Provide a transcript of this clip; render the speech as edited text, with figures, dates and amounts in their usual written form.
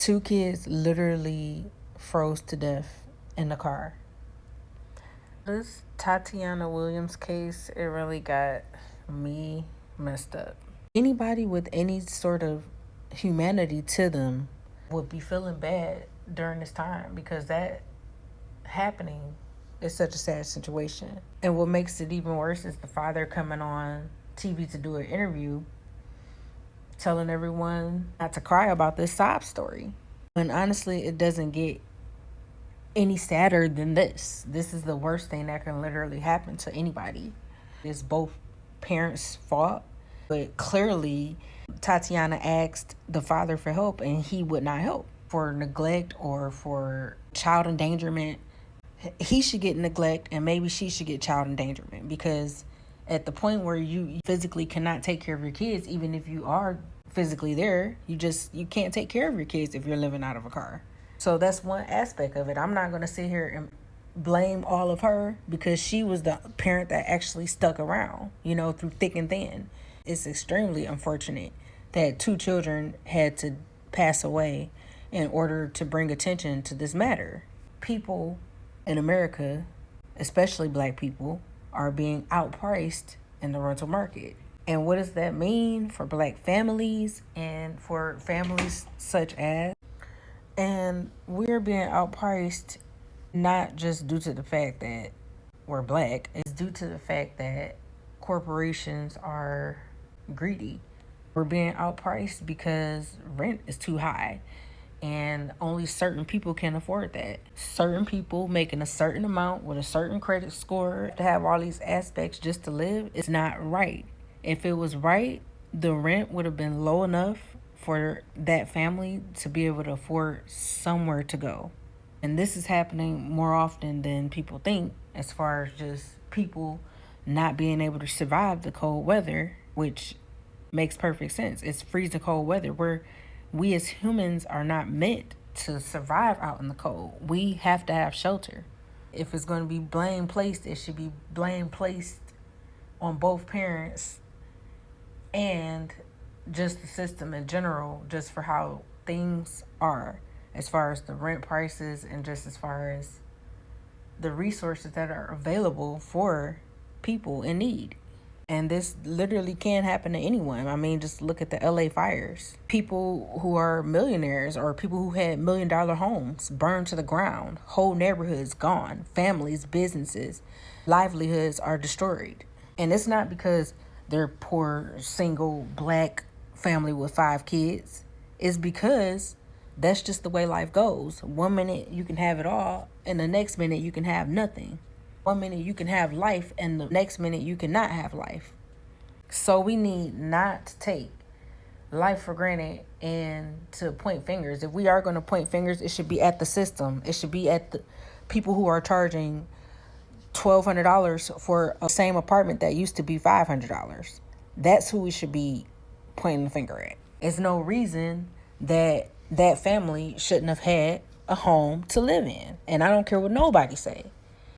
Two kids literally froze to death in the car. This Tateona Williams case, it really got me messed up. Anybody with any sort of humanity to them would be feeling bad during this time, because that happening is such a sad situation. And what makes it even worse is the father coming on TV to do an interview telling everyone not to cry about this sob story. And honestly, it doesn't get any sadder than this. This is the worst thing that can literally happen to anybody. It's both parents' fault, but clearly Tatiana asked the father for help and he would not help. For neglect or for child endangerment, he should get neglect and maybe she should get child endangerment, because at the point where you physically cannot take care of your kids, even if you are physically there, you can't take care of your kids if you're living out of a car. So that's one aspect of it. I'm not going to sit here and blame all of her, because she was the parent that actually stuck around, through thick and thin. It's extremely unfortunate that two children had to pass away in order to bring attention to this matter. People in America, especially Black people, are being outpriced in the rental market. And what does that mean for Black families and for families such as? And we're being outpriced not just due to the fact that we're Black, it's due to the fact that corporations are greedy. We're being outpriced because rent is too high and only certain people can afford that. Certain people making a certain amount with a certain credit score to have all these aspects just to live is not right. If it was right, the rent would have been low enough for that family to be able to afford somewhere to go. And this is happening more often than people think, as far as just people not being able to survive the cold weather, which makes perfect sense. It's freezing cold weather where we as humans are not meant to survive out in the cold. We have to have shelter. If it's going to be blame placed, it should be blame placed on both parents and just the system in general, just for how things are, as far as the rent prices and just as far as the resources that are available for people in need. And this literally can happen to anyone. I mean, just look at the LA fires. People who are millionaires or people who had $1 million homes burned to the ground. Whole neighborhoods gone. Families, businesses, livelihoods are destroyed. And it's not because they're poor, single, Black family with 5 kids. It's because that's just the way life goes. 1 minute you can have it all, and the next minute you can have nothing. 1 minute you can have life, and the next minute you cannot have life. So we need not to take life for granted and to point fingers. If we are going to point fingers, it should be at the system. It should be at the people who are charging $1,200 for a same apartment that used to be $500. That's who we should be pointing the finger at. There's no reason that that family shouldn't have had a home to live in. And I don't care what nobody say.